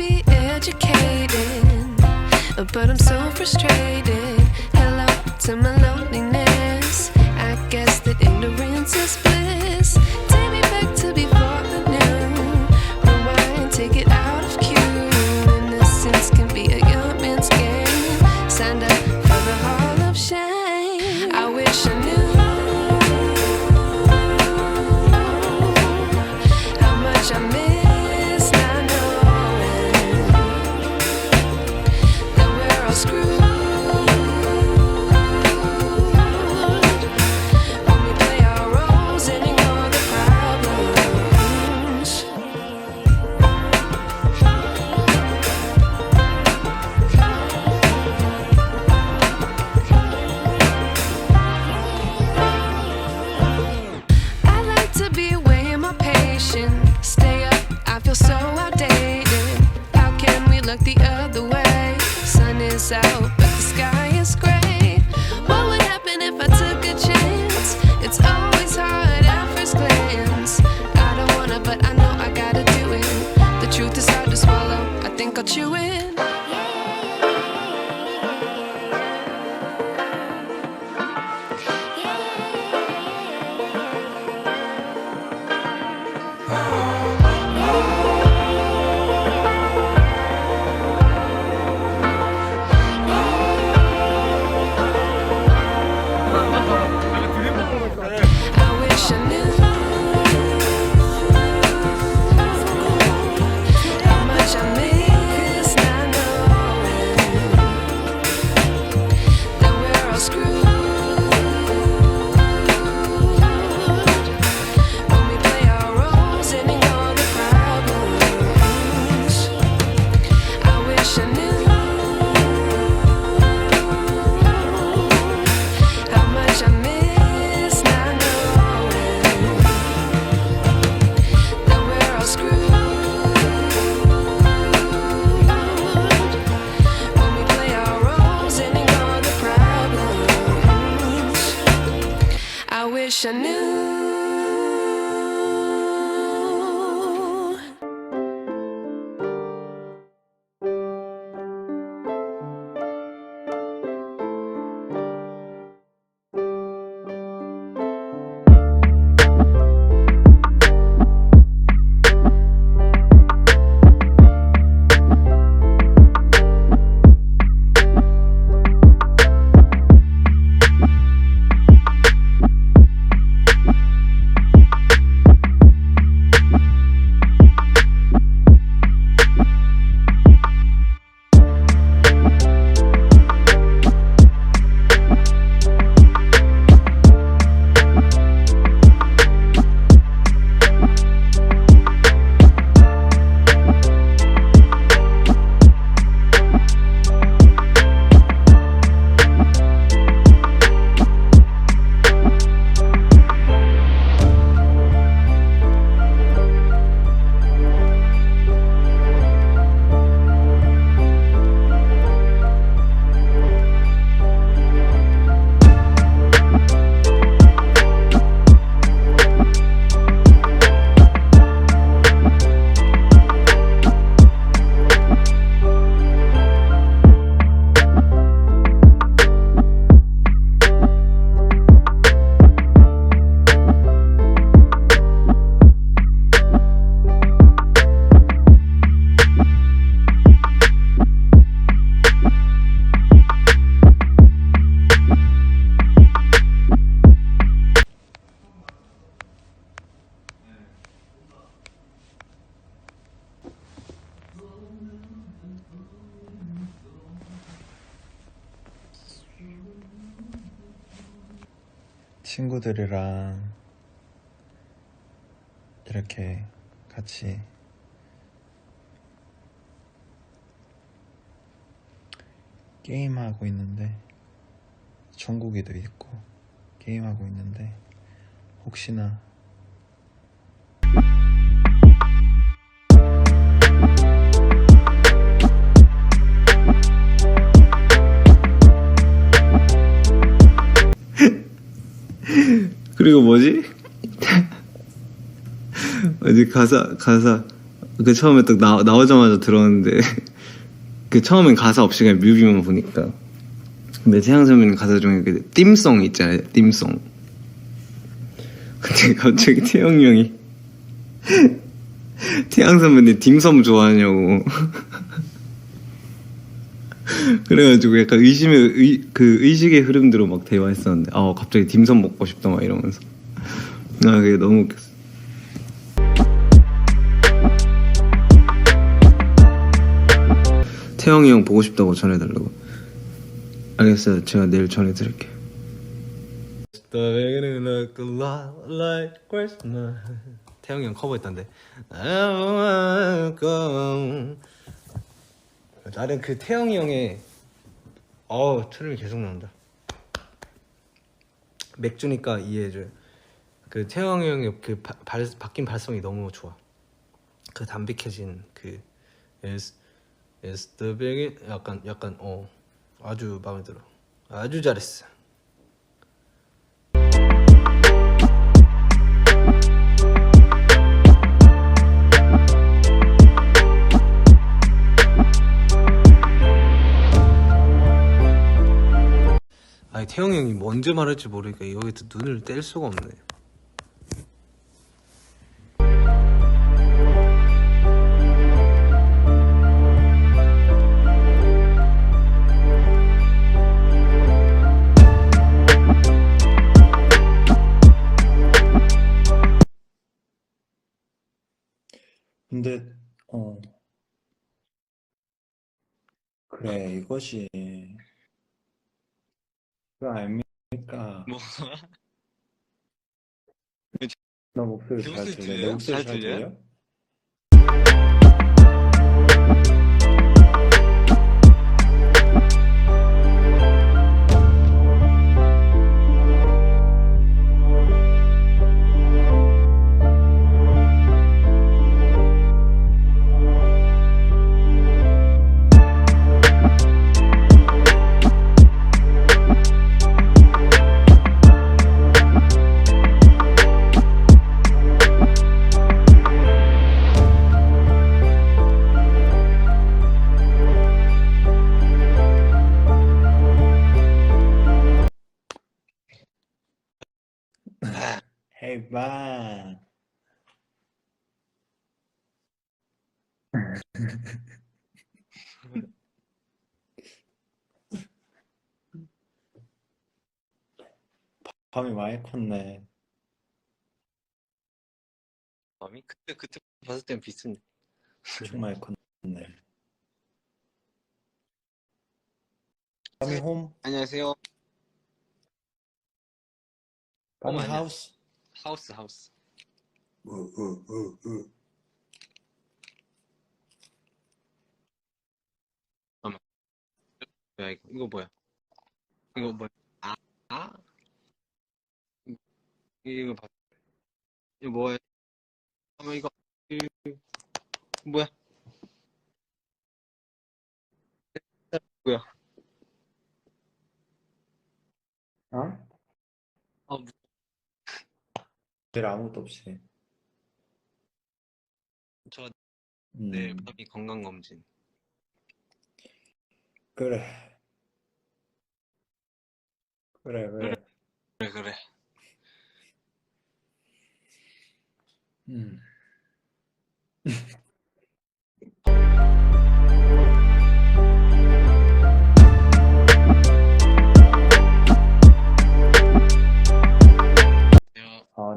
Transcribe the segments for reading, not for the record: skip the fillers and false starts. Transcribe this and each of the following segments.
be educated, but I'm so frustrated. Hello to my loneliness. I guess that ignorance is bliss. Take me back to before I knew. Rewind, take it out of cue. Innocence can be a young man's game. Signed up for the hall of shame. I wish I knew how much I miss not knowing that we're all screwed. When we play our roles and ignore the problems. I like to be weighing my patience. Stay up, I feel so outdated. How can we look the other way? Sun is out, but the sky is gray. What would happen if I took a chance? It's always hard at first glance. I don't wanna, but I know I gotta do it. The truth is hard to swallow, I think I'll chew it. I wish I knew how much I miss not knowing that we're all screwed. When we play our roles and ignore the problems. I wish I knew how much I miss not knowing that we're all screwed. When we play our roles and ignore the problems. I wish I knew. 친구들이랑 이렇게 같이 게임하고 있는데, 종국이도 있고 게임하고 있는데 혹시나 그리고 뭐지? 어디 가사 그 처음에 딱 나오자마자 들었는데 그 처음엔 가사 없이 그냥 뮤비만 보니까 근데 태양 선배님 가사 중에 그 띵송 있잖아요. 띵송. 근데 갑자기 태영이 형이 태양 선배님 딤섬 좋아하냐고 그래가지고 약간 의식의 흐름대로 막 대화했었는데 갑자기 딤섬 먹고 싶다 막 이러면서 그게 너무 웃겼어. 태영이 형 보고 싶다고 전해달라고. 알겠어요. 제가 내일 전해드릴게요. 태영이 형 커버했던데. 나는 그 태영이 형의 트림이 계속 나온다. 맥주니까 이해해줘요. 그 태영이 형의 그 바뀐 발성이 너무 좋아. 그 담백해진 그 It's the beginning 약간 아주 마음에 들어. 아주 잘했어. 아니 태영이 형이 언제 말할지 모르니까 여기서 눈을 뗄 수가 없네. 근데 그래 이것이 그거 아닙니까? 뭐? 너 목소리 내 잘 목소리 들려? 내 들려요? 목소리 잘 잘 들려요? 들려? Hey, 봐. 밤이 많이 컸네. 밤이? 그때 봤을 땐 비슷한데. 엄청 많이 컸네. 밤이 홈? 안녕하세요. 밤이 아니야. 하우스? 하우스. 야 이거 뭐야? 이거 뭐야? 아? 이거 봐. 이거 뭐야? 이거 뭐야? 뭐야? 어? 내일 아무것도 없이. 저 내일 음, 밤이 건강검진. 그래. 그래. 그래. 음.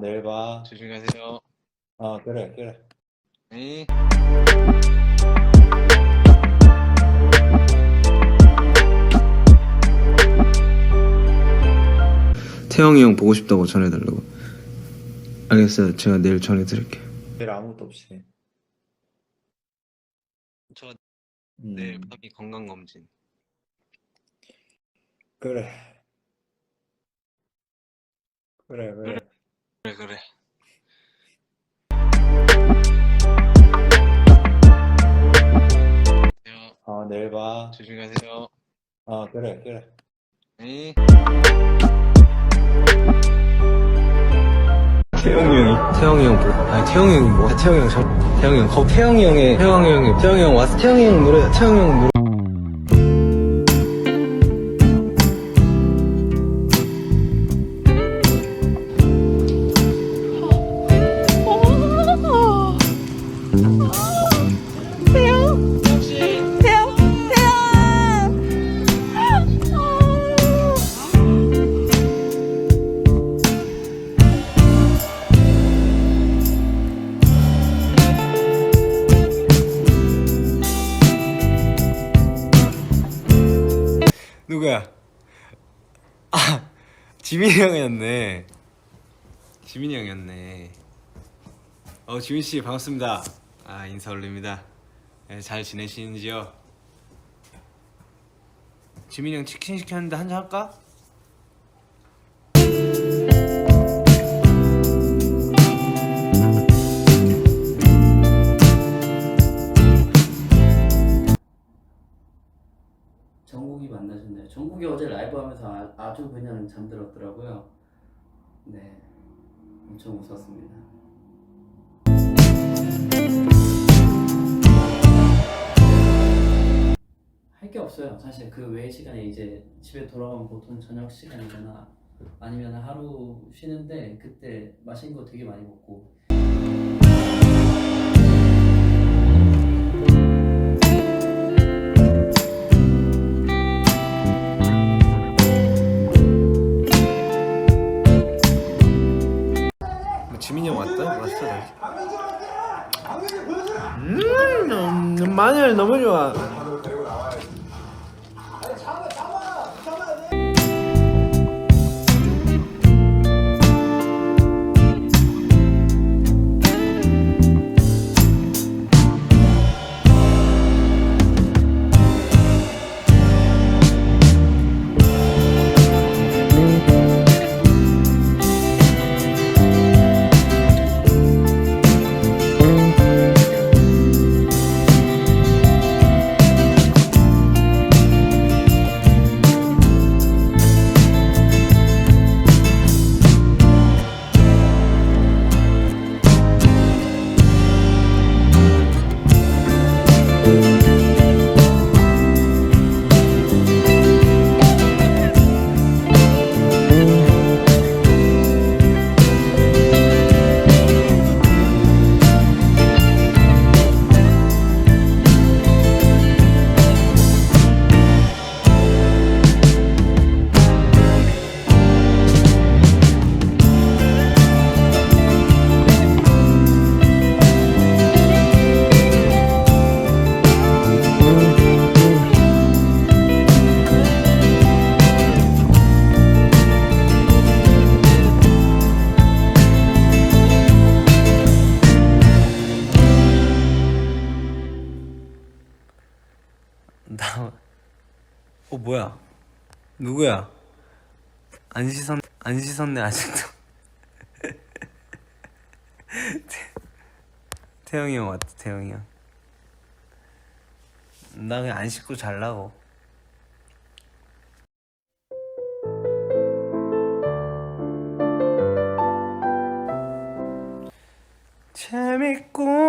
내일 봐. 조심히 가세요. 그래. 네. 태영이 형 보고 싶다고 전해달라고. 알겠어요. 제가 내일 전해드릴게요. 내일 아무것도 없이. 저 내일 밤이 건강검진. 그래. 그래. 내일 봐. 조심히 가세요. 그래. 네. 태영이 형 뭐? 아니 태영이 형이 뭐? 태영이 형 태영이 형 태영이 형 왔어. 태영이 형 노래 누구야? 아, 지민이 형이었네. 지민이 형이었네. 지민 씨 반갑습니다. 인사 올립니다. 네, 잘 지내시는지요? 지민이 형 치킨 시켰는데 한잔 할까? 정국이 만나셨나요? 정국이 어제 라이브 하면서 아주 그냥 잠들었더라고요. 네, 엄청 웃었습니다. 할 게 없어요. 사실 그 외의 시간에 이제 집에 돌아가면 보통 저녁 시간이거나 아니면 하루 쉬는데 그때 맛있는 거 되게 많이 먹고. 지민이 형 왔다? 맛있어. 마늘 너무 좋아. 뭐야? 누구야? 안 씻었네 아직도. 태영이 형 왔다. 태영이 형. 나 그냥 안 씻고 잘라고.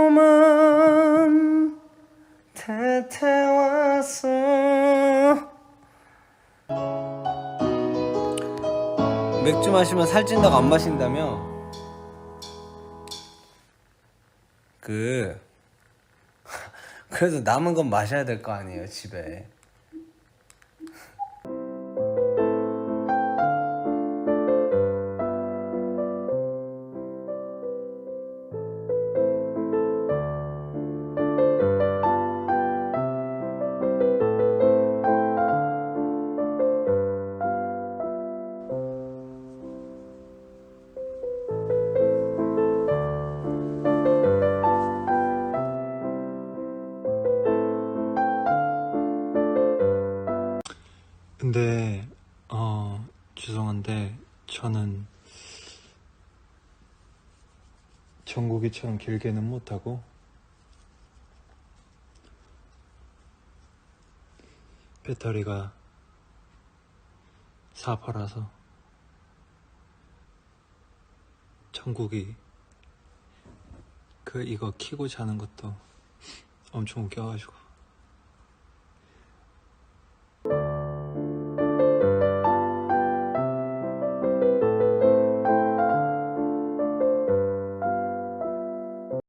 재밌구만 태태왔어. 맥주 마시면 살찐다고 안 마신다며? 그래도 남은 건 마셔야 될 거 아니에요 집에. 근데 죄송한데 저는 정국이처럼 길게는 못하고 배터리가 4%라서 정국이 그 이거 키고 자는 것도 엄청 웃겨가지고